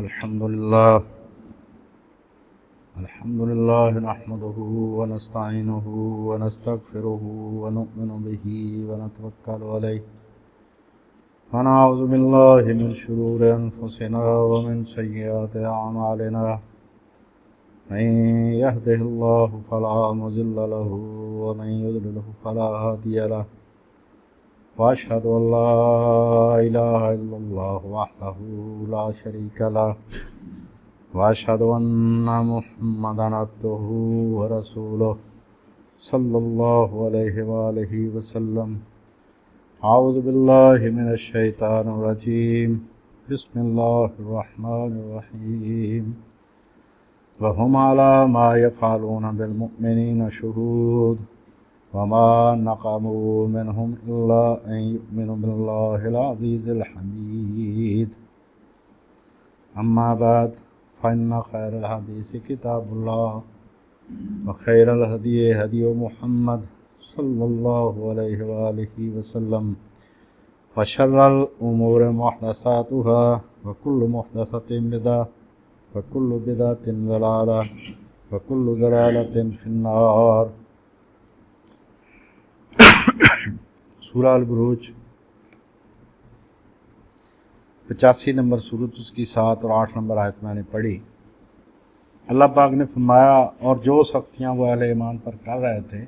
الحمد لله نحمده ونستعينه ونستغفره ونؤمن به ونتوكل عليه ونعوذ بالله من شرور أنفسنا ومن سيئات أعمالنا من يهده الله فلا مضل له ومن يضلل فلا هادي له وأشهد أن لا إله إلا الله وحده لا شريك له وأشهد أن محمدا عبده ورسوله صلى الله عليه وآله وسلم. أعوذ بالله من الشيطان الرجيم. بسم الله الرحمن الرحيم. وهم على ما يفعلون بالمؤمنين شهود وما نقموا منهم إلا أن يؤمنوا بالله العزيز الحميد. أما بعد فإن خير الحديث كتاب الله وخير الهدي هدي محمد صلى الله عليه وآله وسلم وشر الأمور محدثاتها وكل محدثة بدعة وكل بدعة ضلالة وكل ضلالة في النار. سورہ البروج 85 نمبر سورت، اس کی 7 اور 8 نمبر آیت میں نے پڑھی. اللہ پاک نے فرمایا اور جو سختیاں وہ اہل ایمان پر کر رہے تھے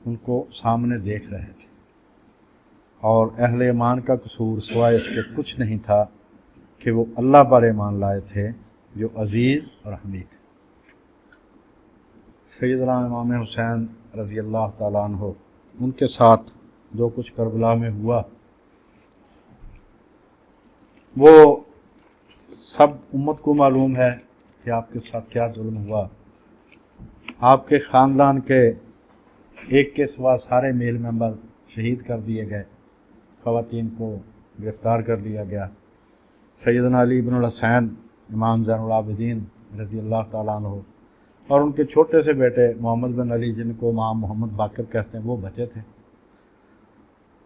ان کو سامنے دیکھ رہے تھے، اور اہل ایمان کا قصور سوائے اس کے کچھ نہیں تھا کہ وہ اللہ پر ایمان لائے تھے جو عزیز اور حمید. سیدنا امام حسین رضی اللہ تعالیٰ عنہ، ان کے ساتھ جو کچھ کربلا میں ہوا وہ سب امت کو معلوم ہے کہ آپ کے ساتھ کیا ظلم ہوا. آپ کے خاندان کے ایک کے سوا سارے میل ممبر شہید کر دیے گئے، خواتین کو گرفتار کر لیا گیا. سیدنا علی بن الحسین امام زین العابدین رضی اللہ تعالیٰ عنہ اور ان کے چھوٹے سے بیٹے محمد بن علی، جن کو امام محمد باقر کہتے ہیں، وہ بچے تھے.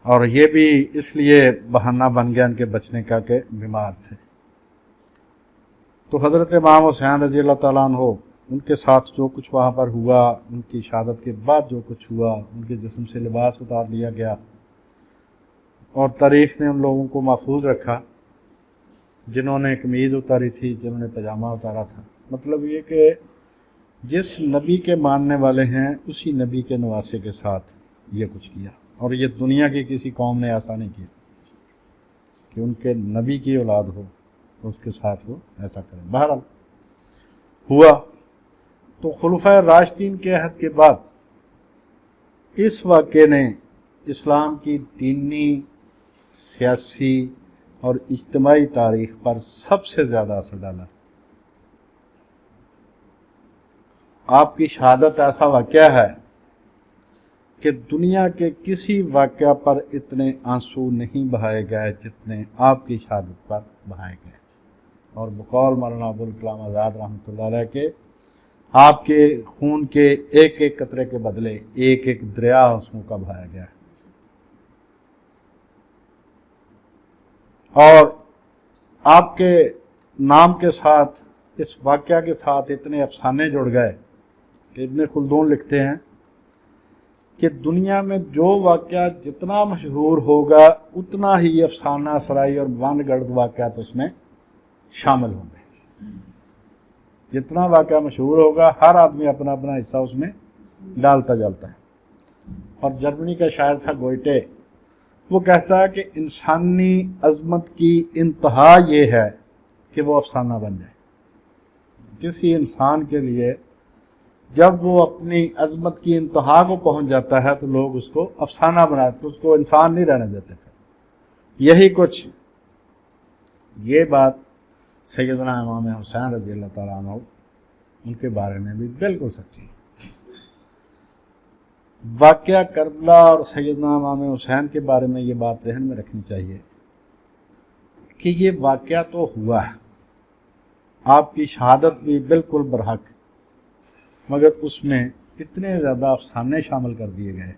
اور یہ بھی اس لیے بہانہ بن گیا ان کے بچنے کا کہ بیمار تھے. تو حضرت امام حسین رضی اللہ تعالیٰ عنہ، ان کے ساتھ جو کچھ وہاں پر ہوا، ان کی شہادت کے بعد جو کچھ ہوا، ان کے جسم سے لباس اتار لیا گیا اور تاریخ نے ان لوگوں کو محفوظ رکھا جنہوں نے قمیض اتاری تھی، جنہوں نے پاجامہ اتارا تھا. مطلب یہ کہ جس نبی کے ماننے والے ہیں اسی نبی کے نواسے کے ساتھ یہ کچھ کیا، اور یہ دنیا کی کسی قوم نے ایسا نہیں کیا کہ ان کے نبی کی اولاد ہو اس کے ساتھ وہ ایسا کرے. بہرحال ہوا. تو خلفائے راشدین کے عہد کے بعد اس واقعے نے اسلام کی دینی، سیاسی اور اجتماعی تاریخ پر سب سے زیادہ اثر ڈالا. آپ کی شہادت ایسا واقعہ ہے کہ دنیا کے کسی واقعہ پر اتنے آنسو نہیں بہائے گئے جتنے آپ کی شہادت پر بہائے گئے. اور بقول مولانا ابوالکلام آزاد رحمۃ اللہ علیہ کے آپ کے خون کے ایک ایک قطرے کے بدلے ایک ایک دریا آنسوؤں کا بہایا گیا ہے. اور آپ کے نام کے ساتھ اس واقعہ کے ساتھ اتنے افسانے جڑ گئے کہ ابن خلدون لکھتے ہیں کہ دنیا میں جو واقعہ جتنا مشہور ہوگا اتنا ہی افسانہ سرائی اور وان گرد واقعات اس میں شامل ہوں گے. جتنا واقعہ مشہور ہوگا ہر آدمی اپنا اپنا حصہ اس میں ڈالتا جالتا ہے. اور جرمنی کا شاعر تھا گوئٹے، وہ کہتا ہے کہ انسانی عظمت کی انتہا یہ ہے کہ وہ افسانہ بن جائے. کسی انسان کے لیے جب وہ اپنی عظمت کی انتہا کو پہنچ جاتا ہے تو لوگ اس کو افسانہ بناتے، تو اس کو انسان نہیں رہنے دیتے. یہی کچھ یہ بات سیدنا امام حسین رضی اللہ تعالیٰ عنہ ان کے بارے میں بھی بالکل سچی ہے. واقعہ کربلا اور سیدنا امام حسین کے بارے میں یہ بات ذہن میں رکھنی چاہیے کہ یہ واقعہ تو ہوا ہے، آپ کی شہادت بھی بالکل برحق، مگر اس میں اتنے زیادہ افسانے شامل کر دیے گئے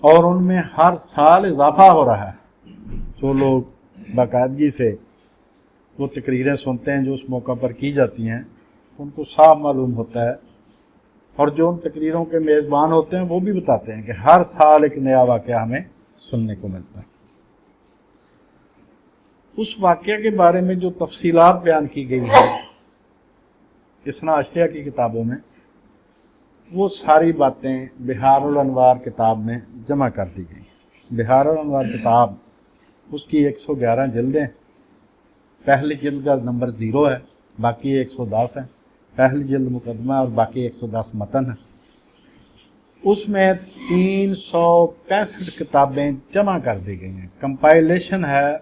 اور ان میں ہر سال اضافہ ہو رہا ہے. جو لوگ باقاعدگی سے وہ تقریریں سنتے ہیں جو اس موقع پر کی جاتی ہیں، ان کو صاف معلوم ہوتا ہے، اور جو ان تقریروں کے میزبان ہوتے ہیں وہ بھی بتاتے ہیں کہ ہر سال ایک نیا واقعہ ہمیں سننے کو ملتا ہے۔ اس واقعہ کے بارے میں جو تفصیلات بیان کی گئی ہیں اثنا عشریہ کی کتابوں میں، وہ ساری باتیں بحار الانوار کتاب میں جمع کر دی گئی ہیں۔ بحار الانوار کتاب، اس کی 111 جلدیں، پہلی جلد کا نمبر 0 ہے، باقی 110 ہیں، پہلی جلد مقدمہ اور باقی 110 متن ہے۔ اس میں 365 کتابیں جمع کر دی گئی ہیں، کمپائلیشن ہے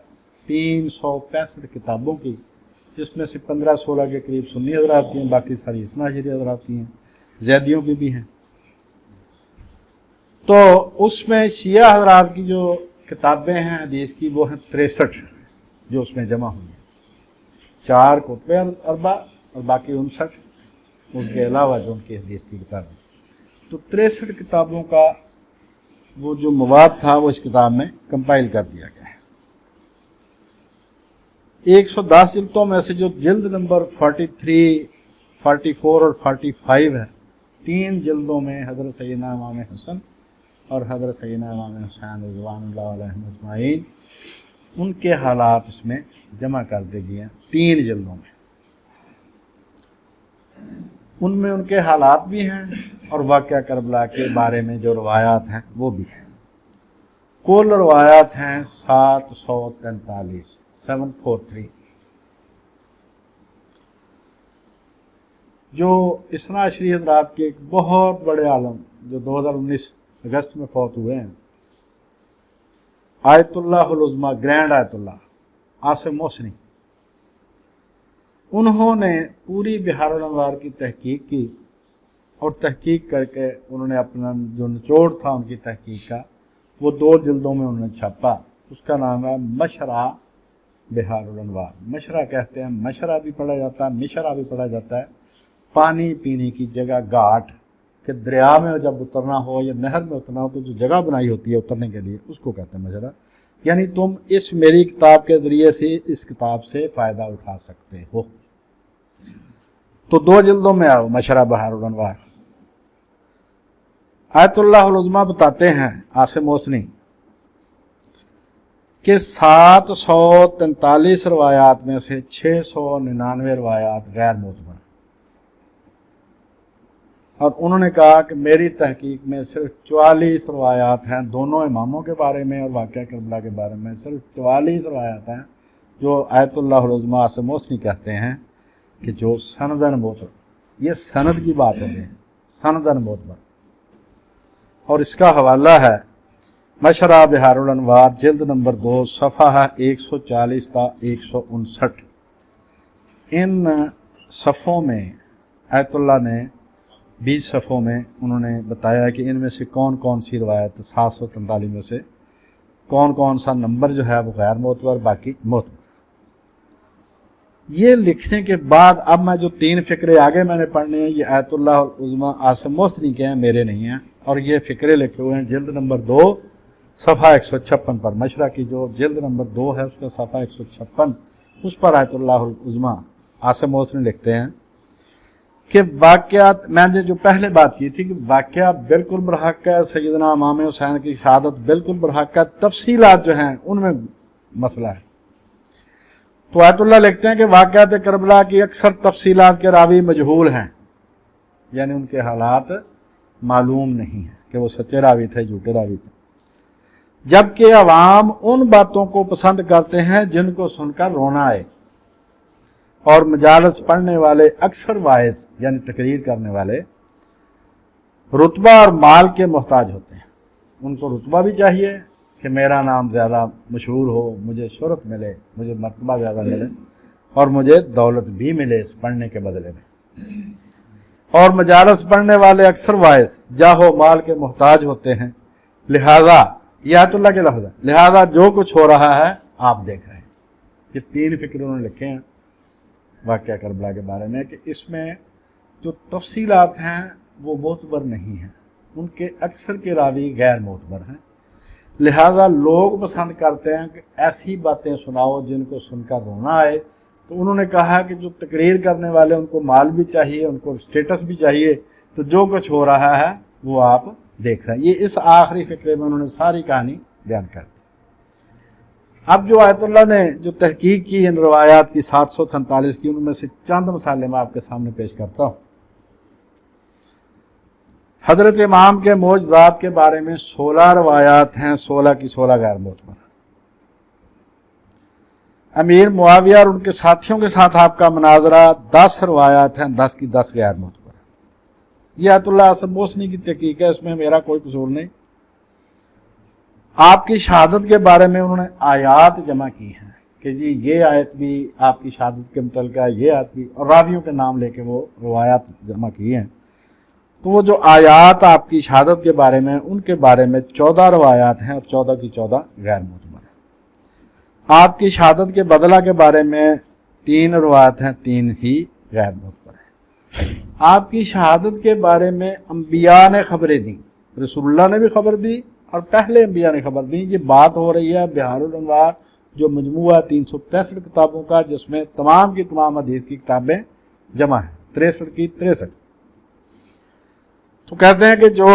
365 کتابوں کی، جس میں سے 15-16 کے قریب سنی حضرات کی ہیں، باقی ساری اثنا عشری حضرات کی ہیں، زیدیوں کی بھی ہیں۔ تو اس میں شیعہ حضرات کی جو کتابیں ہیں حدیث کی، وہ ہیں 63 جو اس میں جمع ہوئی ہیں، 4 کتب اربع اور باقی 59 اس کے علاوہ جو ان کی حدیث کی کتابیں۔ تو 63 کتابوں کا وہ جو مواد تھا وہ اس کتاب میں کمپائل کر دیا گیا ہے۔ 110 جلدوں میں سے جو جلد نمبر 43، 44 اور 45 ہے، 3 جلدوں میں حضرت سیدنا امام حسن اور حضرت سیدنا امام حسین رضوان اللہ علیہم اجمعین، ان کے حالات اس میں جمع کر دی گئے ہیں 3 جلدوں میں۔ ان میں ان کے حالات بھی ہیں اور واقعہ کربلا کے بارے میں جو روایات ہیں وہ بھی ہیں۔ کل روایات ہیں 743، 743۔ جو اثنا عشری حضرات کے ایک بہت بڑے عالم جو 2019 اگست میں فوت ہوئے ہیں، آیت اللہ العظمیٰ، گرینڈ آیت اللہ عاصم محسنی، انہوں نے پوری بحار الانوار کی تحقیق کی، اور تحقیق کر کے انہوں نے اپنا جو نچوڑ تھا ان کی تحقیق کا وہ 2 جلدوں میں انہوں نے چھاپا۔ اس کا نام ہے مشرع بحار الانوار۔ مشرع کہتے ہیں، مشرع بھی پڑھا جاتا ہے، مشرع بھی پڑھا جاتا ہے، پانی پینے کی جگہ، گھاٹ، کہ دریا میں جب اترنا ہو یا نہر میں اترنا ہو تو جو جگہ بنائی ہوتی ہے اترنے کے لیے، اس کو کہتے ہیں مشرع۔ یعنی تم اس میری کتاب کے ذریعے سے اس کتاب سے فائدہ اٹھا سکتے ہو۔ تو 2 جلدوں میں آؤ مشرع بحار الانوار۔ آیت اللہ العظمیٰ بتاتے ہیں عاصم محسنی کہ 743 روایات میں سے 699 روایات غیر معتبر، اور انہوں نے کہا کہ میری تحقیق میں صرف 44 روایات ہیں دونوں اماموں کے بارے میں اور واقعہ کربلا کے بارے میں، صرف 44 روایات ہیں جو آیت اللہ العظمیٰ عاصم محسنی کہتے ہیں کہ جو سندن معتبر، یہ سند کی بات ہو گئی، سندن معتبر۔ اور اس کا حوالہ ہے مشرع بحار الانوار جلد نمبر 2 صفحہ 140 تا 159۔ ان صفحوں میں آیت اللہ نے 20 صفحوں میں انہوں نے بتایا کہ ان میں سے کون کون سی روایت 743 میں سے کون کون سا نمبر جو ہے وہ غیر معتبر، باقی معتبر۔ یہ لکھنے کے بعد اب میں جو 3 فقرے آگے میں نے پڑھنے ہیں یہ آیت اللہ العظمیٰ عاصم محسنی کے ہیں، میرے نہیں ہیں، اور یہ فقرے لکھے ہوئے ہیں جلد نمبر 2 صفحہ 156 پر۔ مشرع کی جو جلد نمبر 2 ہے اس کا صفحہ 156، اس پر آیت اللہ العظمیٰ عاصم محسنی لکھتے ہیں کہ واقعات، میں نے جو پہلے بات کی تھی کہ واقعہ بالکل برحق ہے، سیدنا امام حسین کی شہادت بالکل برحق ہے، تفصیلات جو ہیں ان میں مسئلہ ہے۔ تو آیت اللہ لکھتے ہیں کہ واقعات کربلا کی اکثر تفصیلات کے راوی مجہول ہیں، یعنی ان کے حالات معلوم نہیں ہیں کہ وہ سچے راوی تھے، جھوٹے راوی تھے، جبکہ عوام ان باتوں کو پسند کرتے ہیں جن کو سن کر رونا آئے، اور مجالس پڑھنے والے اکثر واعظ یعنی تقریر کرنے والے رتبہ اور مال کے محتاج ہوتے ہیں۔ ان کو رتبہ بھی چاہیے کہ میرا نام زیادہ مشہور ہو، مجھے شہرت ملے، مجھے مرتبہ زیادہ ملے، اور مجھے دولت بھی ملے اس پڑھنے کے بدلے میں۔ اور مجالس پڑھنے والے اکثر واعظ جاہ و مال کے محتاج ہوتے ہیں، لہٰذا یہ آیت اللہ کے لفظ ہے، لہٰذا جو کچھ ہو رہا ہے آپ دیکھ رہے ہیں۔ یہ 3 فقرے انہوں نے لکھے ہیں واقعہ کربلا کے بارے میں کہ اس میں جو تفصیلات ہیں وہ معتبر نہیں ہیں، ان کے اکثر کے راوی غیر معتبر ہیں، لہٰذا لوگ پسند کرتے ہیں کہ ایسی باتیں سناؤ جن کو سن کر رونا آئے، تو انہوں نے کہا کہ جو تقریر کرنے والے ان کو مال بھی چاہیے، ان کو سٹیٹس بھی چاہیے، تو جو کچھ ہو رہا ہے وہ آپ دیکھ رہے ہیں۔ یہ اس آخری فقرے میں انہوں نے ساری کہانی بیان کر دی۔ اب جو آیت اللہ نے جو تحقیق کی ان روایات کی 744 کی، ان میں سے چند مثالیں میں آپ کے سامنے پیش کرتا ہوں۔ حضرت امام کے معجزات کے بارے میں 16 روایات ہیں، 16 کی 16 غیر معتبر۔ امیر معاویہ اور ان کے ساتھیوں کے ساتھ آپ کا مناظرہ 10 روایات ہیں، 10 کی 10 غیر معتبر۔ یہ آیت اللہ حسن موسنی کی تحقیق ہے، اس میں میرا کوئی قصور نہیں۔ آپ کی شہادت کے بارے میں انہوں نے آیات جمع کی ہیں کہ جی یہ آیت بھی آپ کی شہادت کے متعلق ہے، یہ آیت بھی، اور راویوں کے نام لے کے وہ روایات جمع کی ہیں۔ تو وہ جو آیات آپ کی شہادت کے بارے میں، ان کے بارے میں 14 روایات ہیں اور 14 کی 14 غیر معتبر ہیں۔ آپ کی شہادت کے بدلہ کے بارے میں 3 روایات ہیں، 3 ہی غیر معتبر ہیں۔ آپ کی شہادت کے بارے میں انبیاء نے خبریں دیں، رسول اللہ نے بھی خبر دی اور پہلے انبیاء نے خبر دی۔ یہ بات ہو رہی ہے بحار الانوار جو مجموعہ 365 کتابوں کا، جس میں تمام کی تمام حدیث کی کتابیں جمع ہیں، 63 کی 63۔ تو کہتے ہیں کہ جو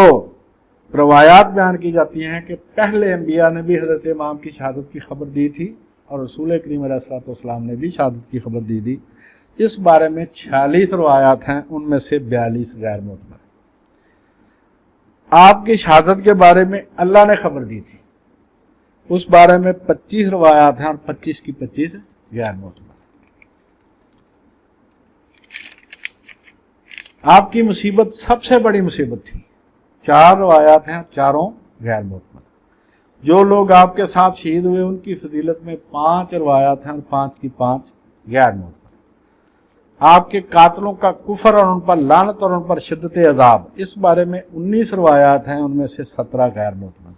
روایات بیان کی جاتی ہیں کہ پہلے انبیاء نے بھی حضرت امام کی شہادت کی خبر دی تھی اور رسول کریم علیہ الصلوۃ والسلام نے بھی شہادت کی خبر دی تھی، اس بارے میں 46 روایات ہیں، ان میں سے 42 غیر معتبر۔ آپ کی شہادت کے بارے میں اللہ نے خبر دی تھی، اس بارے میں 25 روایات ہیں اور 25 کی 25 غیر معتبر۔ آپ کی مصیبت سب سے بڑی مصیبت تھی، 4 روایات ہیں، چاروں غیر معتبر۔ جو لوگ آپ کے ساتھ شہید ہوئے ان کی فضیلت میں 5 روایات ہیں اور 5 کی 5 غیر معتبر۔ آپ کے قاتلوں کا کفر اور ان پر لعنت اور ان پر شدت عذاب، اس بارے میں 19 روایات ہیں، ان میں سے 17 غیر معتبر۔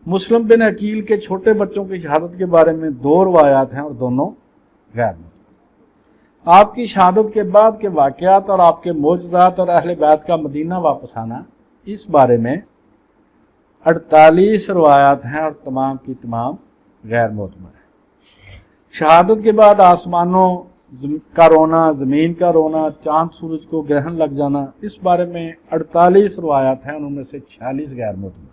مسلم بن عقیل کے چھوٹے بچوں کی شہادت کے بارے میں 2 روایات ہیں اور دونوں غیر معتبر۔ آپ کی شہادت کے بعد کے واقعات اور آپ کے معجزات اور اہل بیت کا مدینہ واپس آنا، اس بارے میں 48 روایات ہیں اور تمام کی تمام غیر معتبر ہیں۔ شہادت کے بعد آسمانوں کا رونا، زمین کا رونا، چاند سورج کو گرہن لگ جانا، اس بارے میں 48 روایات ہیں، ان میں سے 46 غیر معتبر۔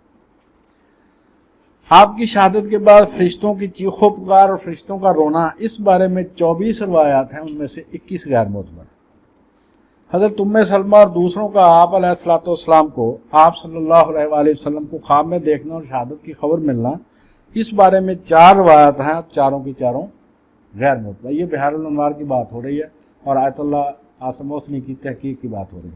آپ کی شہادت کے بعد فرشتوں کی چیخ و پکار اور فرشتوں کا رونا، اس بارے میں 24 روایات ہیں، ان میں سے 21 غیر معتبر۔ حضرت ام سلمہ اور دوسروں کا آپ علیہ الصلوۃ والسلام کو، آپ صلی اللہ علیہ وآلہ وسلم کو خواب میں دیکھنا اور شہادت کی خبر ملنا، اس بارے میں 4 روایات ہیں، چاروں کی چاروں غیر معتبر۔ یہ بحار الانوار کی بات ہو رہی ہے اور آیت اللہ عاصم موسنی کی تحقیق کی بات ہو رہی ہے۔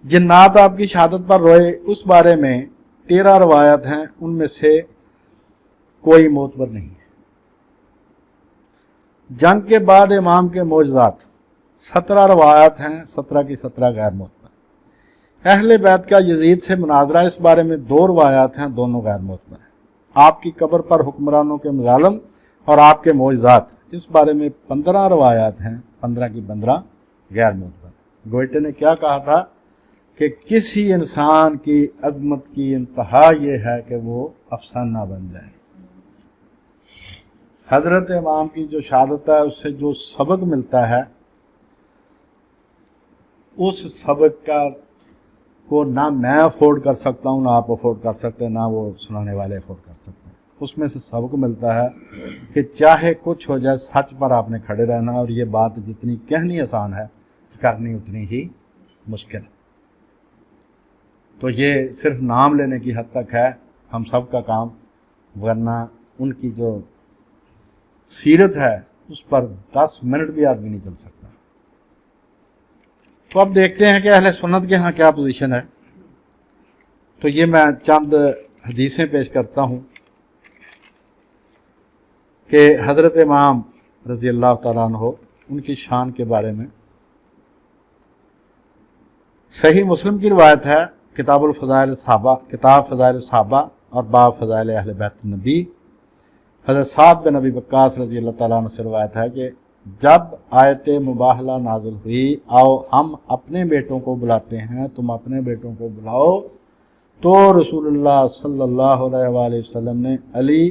جنات آپ کی شہادت پر روئے، اس بارے میں 13 روایات ہیں، ان میں سے کوئی معتبر نہیں ہے۔ جنگ کے بعد امام کے معجزات 17 روایات ہیں، 17 کی 17 غیر معتبر۔ اہل بیت کا یزید سے مناظرہ، اس بارے میں 2 روایات ہیں، دونوں غیر معتبر ہیں۔ آپ کی قبر پر حکمرانوں کے مظالم اور آپ کے معجزات، اس بارے میں 15 روایات ہیں، 15 کی 15 غیر معتبر۔ گوئٹے نے کیا کہا تھا کہ کسی انسان کی عظمت کی انتہا یہ ہے کہ وہ افسانہ بن جائے۔ حضرت امام کی جو شہادت ہے، اس سے جو سبق ملتا ہے، اس سبق کو نہ میں افورڈ کر سکتا ہوں، نہ آپ افورڈ کر سکتے ہیں، نہ وہ سنانے والے افورڈ کر سکتے ہیں۔ اس میں سے سبق ملتا ہے کہ چاہے کچھ ہو جائے، سچ پر آپ نے کھڑے رہنا، اور یہ بات جتنی کہنی آسان ہے، کرنی اتنی ہی مشکل ہے۔ تو یہ صرف نام لینے کی حد تک ہے ہم سب کا کام، ورنہ ان کی جو سیرت ہے اس پر 10 منٹ بھی آدمی نہیں چل سکتا۔ تو اب دیکھتے ہیں کہ اہل سنت کے ہاں کیا پوزیشن ہے۔ تو یہ میں چند حدیثیں پیش کرتا ہوں کہ حضرت امام رضی اللہ تعالیٰ عنہ، ان کی شان کے بارے میں صحیح مسلم کی روایت ہے، کتاب الفضائل صحابہ، کتاب فضائل صحابہ اور باب فضائل اہل بیت النبی۔ حضرت سعد بن ابی وقاص رضی اللہ تعالیٰ عنہ سے روایت ہے کہ جب آیت مباہلہ نازل ہوئی، آؤ ہم اپنے بیٹوں کو بلاتے ہیں، تم اپنے بیٹوں کو بلاؤ، تو رسول اللہ صلی اللہ علیہ وآلہ وسلم نے علی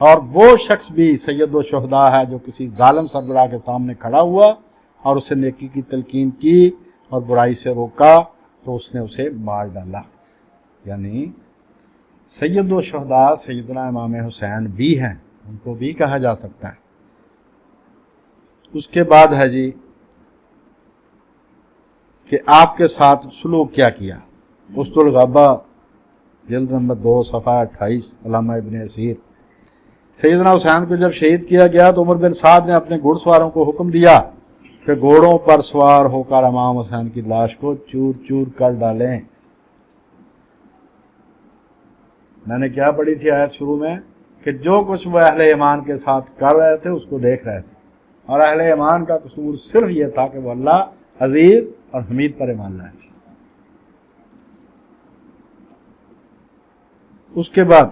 اور وہ شخص بھی سید و شہداء ہے جو کسی ظالم سربراہ کے سامنے کھڑا ہوا اور اسے نیکی کی تلقین کی اور برائی سے روکا تو اس نے اسے مار ڈالا۔ یعنی سید و شہداء سیدنا امام حسین بھی ہیں، ان کو بھی کہا جا سکتا ہے۔ اس کے بعد ہے جی کہ آپ کے ساتھ سلوک کیا کیا۔ اسد الغابہ جلد نمبر 2 صفحہ 28 علامہ ابن اسیر۔ سیدنا حسین کو جب شہید کیا گیا تو عمر بن سعد نے اپنے گھڑ سواروں کو حکم دیا کہ گھوڑوں پر سوار ہو کر امام حسین کی لاش کو چور چور کر ڈالیں۔ میں نے کیا پڑھی تھی آیت شروع میں کہ جو کچھ وہ اہل ایمان کے ساتھ کر رہے تھے اس کو دیکھ رہے تھے، اور اہل ایمان کا قصور صرف یہ تھا کہ وہ اللہ عزیز اور حمید پر ایمان لائے تھے۔ اس کے بعد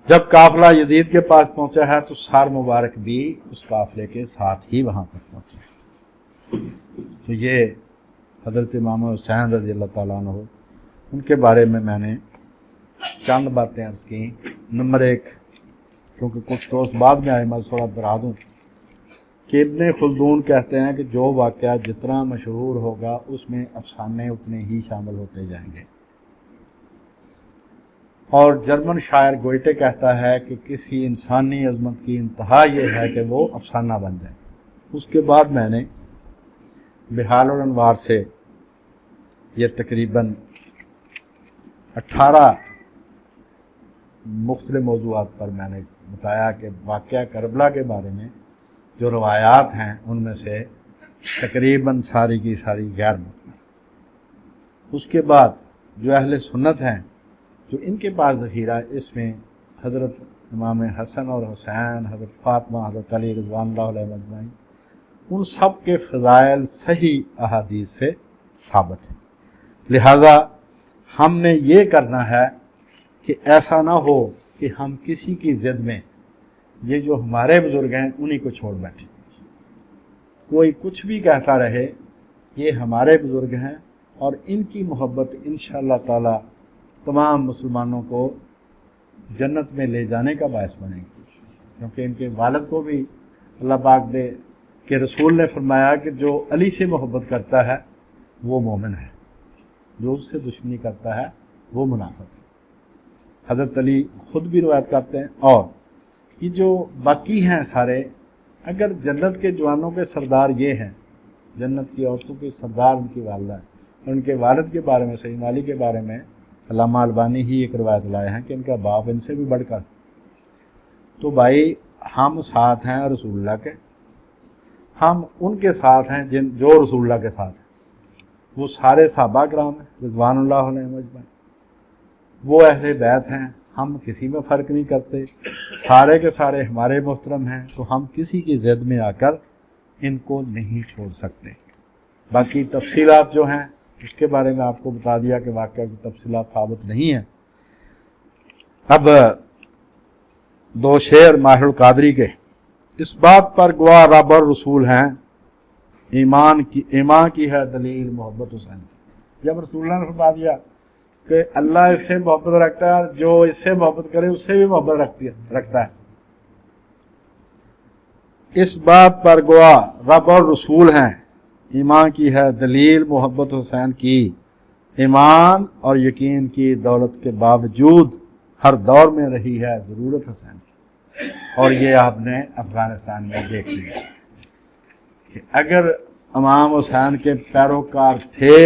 جب قافلہ یزید کے پاس پہنچا ہے تو سار مبارک بھی اس قافلے کے ساتھ ہی وہاں پر پہنچا ہے۔ تو یہ حضرت امام حسین رضی اللہ تعالیٰ عنہ، ان کے بارے میں نے چند باتیں عرض کی۔ نمبر 1، کیونکہ کچھ دوست بعد میں آئے، میں تھوڑا دہرا دوں کہ ابن خلدون کہتے ہیں کہ جو واقعہ جتنا مشہور ہوگا اس میں افسانے اتنے ہی شامل ہوتے جائیں گے، اور جرمن شاعر گوئٹے کہتا ہے کہ کسی انسانی عظمت کی انتہا یہ ہے کہ وہ افسانہ بن جائے۔ اس کے بعد میں نے بحال الانوار سے یہ تقریباً 18 مختلف موضوعات پر میں نے بتایا کہ واقعہ کربلا کے بارے میں جو روایات ہیں ان میں سے تقریباً ساری کی ساری غیر مطمئن۔ اس کے بعد جو اہل سنت ہیں جو ان کے پاس ذخیرہ، اس میں حضرت امام حسن اور حسین، حضرت فاطمہ، حضرت علی رضوان اللہ علیہ اجمعین، ان سب کے فضائل صحیح احادیث سے ثابت ہیں۔ لہٰذا ہم نے یہ کرنا ہے کہ ایسا نہ ہو کہ ہم کسی کی ضد میں یہ جو ہمارے بزرگ ہیں انہی کو چھوڑ بیٹھیں۔ کوئی کچھ بھی کہتا رہے، یہ ہمارے بزرگ ہیں اور ان کی محبت انشاءاللہ تعالی تمام مسلمانوں کو جنت میں لے جانے کا باعث بنے گی، کیونکہ ان کے والد کو بھی اللہ پاک دے کہ رسول نے فرمایا کہ جو علی سے محبت کرتا ہے وہ مومن ہے، جو اس سے دشمنی کرتا ہے وہ منافق ہے۔ حضرت علی خود بھی روایت کرتے ہیں، اور یہ جو باقی ہیں سارے، اگر جنت کے جوانوں کے سردار یہ ہیں، جنت کی عورتوں کے سردار ان کی والدہ ہیں، اور ان کے والد کے بارے میں سیدنا علی کے بارے میں علامہ البانی ہی ایک روایت لائے ہیں کہ ان کا باپ ان سے بھی بڑھ کر، تو بھائی ہم ساتھ ہیں رسول اللہ کے، ہم ان کے ساتھ ہیں جو رسول اللہ کے ساتھ ہیں، وہ سارے صحابہ کرام ہیں رضوان اللہ علیہ اجمعین، وہ اہل بیت ہیں، ہم کسی میں فرق نہیں کرتے، سارے کے سارے ہمارے محترم ہیں، تو ہم کسی کی ضد میں آ کر ان کو نہیں چھوڑ سکتے۔ باقی تفصیلات جو ہیں اس کے بارے میں آپ کو بتا دیا کہ واقعہ کی تفصیلات ثابت نہیں ہیں۔ اب 2 شعر ماہر القادری کے، اس بات پر گواہ رب اور رسول ہیں، ایمان کی ہے دلیل محبت حسین کی۔ جب رسول اللہ نے فرما دیا کہ اللہ اس سے محبت رکھتا ہے، جو اس سے محبت کرے اس سے بھی محبت رکھتا ہے، اس بات پر گواہ رب اور رسول ہیں، ایمان کی ہے دلیل محبت حسین کی، ایمان اور یقین کی دولت کے باوجود ہر دور میں رہی ہے ضرورت حسین کی۔ اور یہ آپ نے افغانستان میں دیکھ لیا کہ اگر امام حسین کے پیروکار تھے،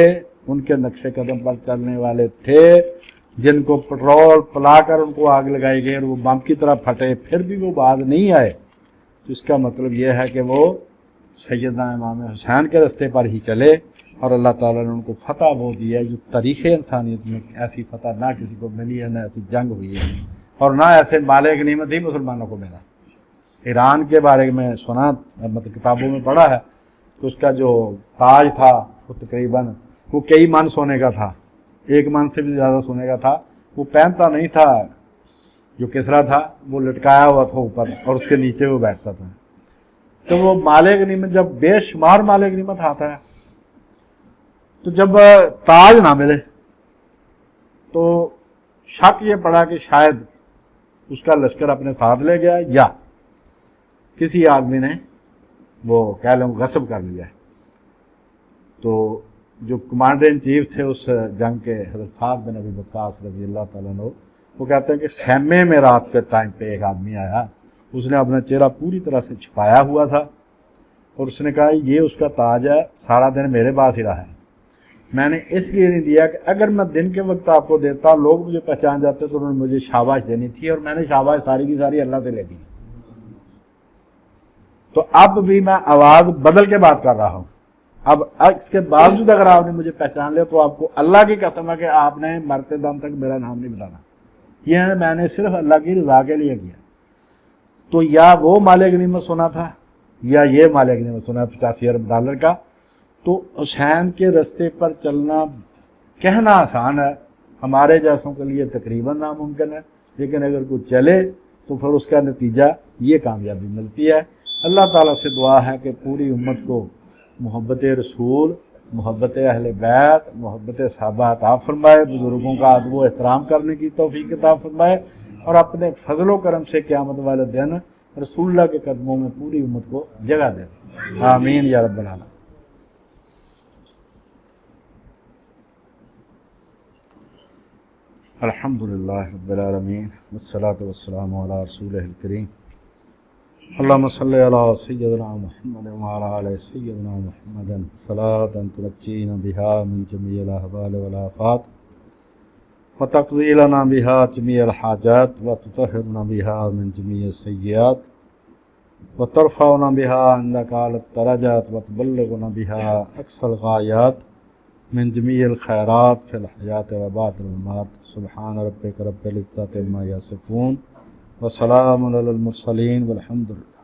ان کے نقش قدم پر چلنے والے تھے، جن کو پٹرول پلا کر ان کو آگ لگائی گئی اور وہ بم کی طرح پھٹے، پھر بھی وہ باز نہیں آئے، تو اس کا مطلب یہ ہے کہ وہ سیدنا امام حسین کے رستے پر ہی چلے، اور اللہ تعالیٰ نے ان کو فتح وہ دی ہے جو تاریخ انسانیت میں ایسی فتح نہ کسی کو ملی ہے، نہ ایسی جنگ ہوئی ہے، اور نہ ایسے مال غنیمت ہی مسلمانوں کو ملا۔ ایران کے بارے میں سنا، مطلب کتابوں میں پڑھا ہے کہ اس کا جو تاج تھا وہ تقریباً وہ کئی من سونے کا تھا، 1 من سے بھی زیادہ سونے کا تھا، وہ پہنتا نہیں تھا، جو کسرا تھا وہ لٹکایا ہوا تھا اوپر اور اس کے نیچے وہ بیٹھتا تھا۔ تو وہ مال غنیمت جب بے شمار مال غنیمت آتا ہے، تو جب تاج نہ ملے تو شک یہ پڑا کہ شاید اس کا لشکر اپنے ساتھ لے گیا یا کسی آدمی نے وہ کہہ لوں غصب کر لیا ہے۔ تو جو کمانڈر ان چیف تھے اس جنگ کے، حضرت سعد بن ابی وقاص رضی اللہ تعالیٰ عنہ، وہ کہتے ہیں کہ خیمے میں رات کے ٹائم پہ ایک آدمی آیا، اس نے اپنا چہرہ پوری طرح سے چھپایا ہوا تھا اور اس نے کہا یہ اس کا تاج ہے، سارا دن میرے پاس ہی رہا ہے، میں نے اس لیے نہیں دیا کہ اگر میں دن کے وقت آپ کو دیتا لوگ مجھے پہچان جاتے تو انہوں نے مجھے شاباش دینی تھی، اور میں نے شاباش ساری کی ساری اللہ سے لے دی۔ تو اب بھی میں آواز بدل کے بات کر رہا ہوں، اب اس کے باوجود اگر آپ نے مجھے پہچان لیا تو آپ کو اللہ کی قسم ہے کہ آپ نے مرتے دم تک میرا نام نہیں بتانا، یہ میں نے صرف اللہ کی رضا کے لیے کیا۔ تو یا وہ مال غنیمت سنا تھا یا یہ مال غنیمت سنا 85 ارب ڈالر کا۔ تو حسین کے رستے پر چلنا کہنا آسان ہے، ہمارے جیسوں کے لیے تقریباً ناممکن ہے، لیکن اگر کوئی چلے تو پھر اس کا نتیجہ یہ کامیابی ملتی ہے۔ اللہ تعالیٰ سے دعا ہے کہ پوری امت کو محبت رسول، محبت اہل بیت، محبت صحابہ عطا فرمائے، بزرگوں کا ادب و احترام کرنے کی توفیق عطا فرمائے، اور اپنے فضل و کرم سے قیامت والے دن رسول اللہ کے قدموں میں پوری امت کو جگہ دے۔ آمین یا رب العالمین۔ الحمدللہ رب العالمین والصلاة والسلام علی رسولہ الکریم۔ اللہم صلی علی سیدنا محمد وعلی آل سیدنا محمد صلاۃ تنجینا بہا من جمیع الاحوال والآفات وتقضی لنا بہا جمیع الحاجات وتطہرنا بہا من جمیع السیئات وترفعنا بہا عندک اعلی الدرجات وتبلغنا بہا اقصی الغایات من جمیع الخیرات فی الحیات و بعد الممات۔ سبحان ربک رب العزۃ عما یصفون وسلام علی المرسلین والحمد للہ۔